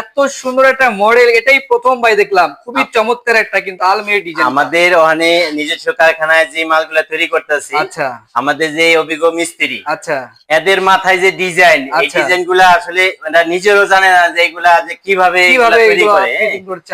এত সুন্দর একটা মডেল, এটাই প্রথম ভাই দেখলাম। খুবই চমৎকার একটা কিন্তু আলমিরা ডিজাইন। আমাদের ওখানে নিজস্ব কারখানায় যে মালগুলা তৈরি করতেছি, আচ্ছা আমাদের যে অভিজ্ঞ মিস্ত্রি, আচ্ছা এদের মাথায় যে ডিজাইন, এই ডিজাইন গুলা আসলে নিজেরও জানে না যে এগুলা যে কিভাবে তৈরি করে।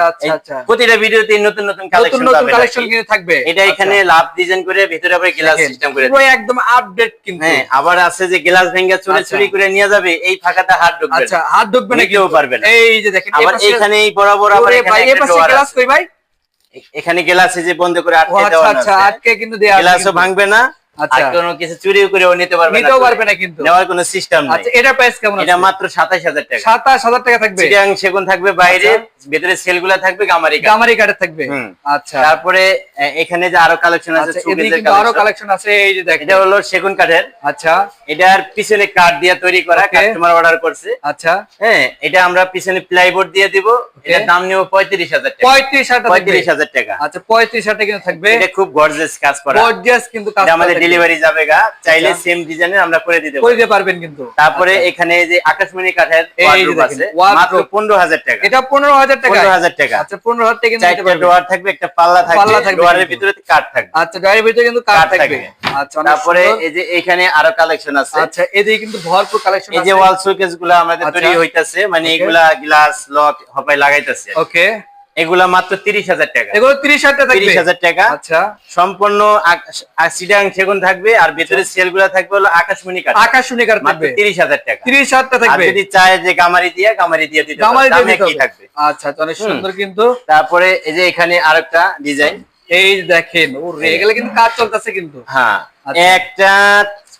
আচ্ছা আচ্ছা, প্রতিটা ভিডিওতে নতুন নতুন কালেকশন কিন্তু থাকবে। এটা এখানে লাভ ডিজাইন করে ভিতরে আবার গ্লাস সিস্টেম করে পুরো একদম আপডেট কিন্তু। হ্যাঁ, আবার আছে যে গ্লাস ভেঙে চুরি করে নিয়ে যাবে, এই ফাঁকাটা হাত ঢুকবে। আচ্ছা, হাত ঢুকবে না, কেউ পারবে না। এই যে দেখেন আবার এখানে বরাবর আবার এখানে একটা ডোর গ্লাস কই ভাই, এখানে গ্লাসে যে বন্ধ করে আটকে দেওয়া আছে। আচ্ছা, আটকে কিন্তু দেয়া আছে, গ্লাসও ভাঙবে না। আচ্ছা, আর কোনো কিছু চুরি করেও নিতে পারবে না কিন্তু, নেওয়ার কোনো সিস্টেম নাই। আচ্ছা, এটা প্রাইস কেমন আছে? এটা মাত্র 27000 টাকা। 27000 টাকা থাকবে। চিটাং সেগুন থাকবে বাইরে, ভিতরে সেলগুলা থাকবে গামারি কাঠের থাকবে। আচ্ছা, তারপরে এখানে যে আরো কালেকশন আছে, এদিকে আরো কালেকশন আছে। এই যে দেখেন, এটা হলো সেগুন কাঠের। আচ্ছা, এটার পিছনে কাঠ দিয়ে তৈরি করা, কাস্টমার অর্ডার করছে। আচ্ছা, হ্যাঁ, এটা আমরা পিছনে প্লাইবোর্ড দিয়ে দিব। এটার দাম নিব 35000 টাকা। 35000 টাকা। আচ্ছা, 35000 টাকা কিন্তু থাকবে। এটা খুব গর্জিয়াস কাজ করা, গর্জিয়াস কিন্তু কাজ। এটা আমাদের ডেলিভারি যাবে গা, চাইলে সেম ডিজাইনের আমরা করে দিতে পারবেন কিন্তু। তারপরে এখানে যে আকাশমণি কাঠের ওয়ার্ডরোব আছে, মাত্র 15000 টাকা। এটা 15000 টাকা। 15000 টাকা। আচ্ছা, 15000 টাকা কিন্তু নিতে চারটা পারবেন। ডোর থাকবে, একটা পাল্লা থাকবে, ডোরের ভিতরে কাঠ থাকবে। আচ্ছা, ডোরের ভিতরে কিন্তু কাঠ থাকবে। আচ্ছা, তারপরে এই যে এখানে আরো কালেকশন আছে। আচ্ছা, এদিকে কিন্তু ভরপুর কালেকশন আছে। এই যে ওয়াল শোকেস গুলো আমাদের তৈরি হইতাছে, মানে এগুলা গ্লাস লক হপাই লাগাইতাছে। ওকে, এগুলা মাত্র 30000 টাকা। এগুলো 30000 টাকা থাকবে। 30000 টাকা। আচ্ছা, সম্পূর্ণ চিটাং সেগুন থাকবে, আর ভিতরে সেলগুলা থাকবে হলো আকাশমণি কাঠ। আকাশমণি কাঠ থাকবে, 30000 টাকা। 30000 টাকা থাকবে। আর যদি চায় যে গামারি দিয়ে দিতে পারবে, দামে কি থাকবে। আচ্ছা, তো অনেক সুন্দর কিন্তু। তারপরে এই যে এখানে আরেকটা ডিজাইন, এই দেখেন, ওরে এগুলা কিন্তু কাজ চলতেছে কিন্তু। হ্যাঁ, একটা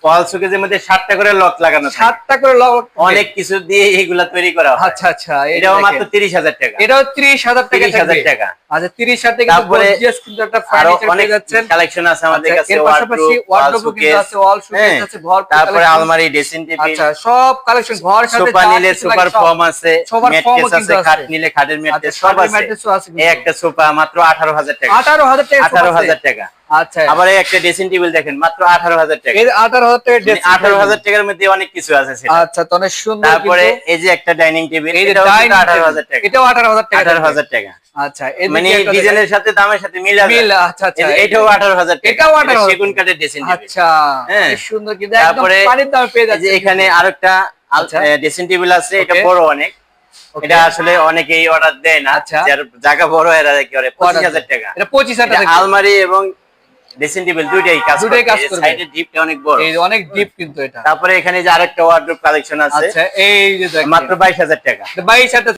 ওয়াল শোকেসের মধ্যে 7টা করে লক লাগানো থাকে। 7টা করে লক, অনেক কিছু দিয়ে এগুলা তৈরি করা হয়। আচ্ছা আচ্ছা, এটাও মাত্র 30000 টাকা। এটাও 30000 টাকা। 30000 টাকা। আচ্ছা, 30000 টাকা। তারপরে গর্জিয়াস কিন্তু একটা ফার্নিচার পেয়ে যাচ্ছেন। কালেকশন আছে আমাদের কাছে, এর পাশাপাশি ওয়ার্ডরোব কিন্তু আছে, ওয়াল শোকেস আছে, ভরপুর। তারপরে আলমারি, ড্রেসিং টেবিল, আচ্ছা, সব কালেকশন। ঘর সাথে সোফা নিলে সোফার ফর্ম আছে, ম্যাট্রেস আছে, খাট নিলে খাটের ম্যাট্রেস সব আছে। এই একটা সোফা মাত্র 18000 টাকা। 18000 টাকা। 18000 টাকা। আচ্ছা, আবার এই একটা ড্রেসিং টেবিল দেখেন, মাত্র 18000 টাকা। এই 18000 টাকা ড্রেসিং টেবিল। 18000 টাকার মধ্যে অনেক কিছু আছে সেটা। আচ্ছা, তো অনেক সুন্দর। তারপরে এই যে একটা ডাইনিং টেবিল, এটাও 18000 টাকা। এটাও 18000 টাকা। 18000 টাকা। আচ্ছা, মানে ডিজাইনের সাথে দামের সাথে মিল আছে। আচ্ছা আচ্ছা, এটাও 18000 টাকা। এটাও 18000 সেগুন কাঠের ড্রেসিং টেবিল। আচ্ছা, হ্যাঁ, বেশ সুন্দর কিন্তু, একদম পানির দামে পেয়ে যাচ্ছে। এখানে আরেকটা ড্রেসিং টেবিল আছে, এটা বড় অনেক। এটা আসলে অনেকেই অর্ডার দেয় না, যার জায়গা বড় এরা কি করে 25000 টাকা। এটা 25000 টাকা। আলমারি এবং ড্রেসিং টেবিল দুইটাই কাজ করে। সাইডে ডিপটা অনেক বড়, এই অনেক ডিপ কিন্তু এটা। তারপরে এখানে যে আরেকটা ওয়ার্ডরোব কালেকশন আছে। আচ্ছা, এই যে দেখেন, মাত্র 22000 টাকা। 22000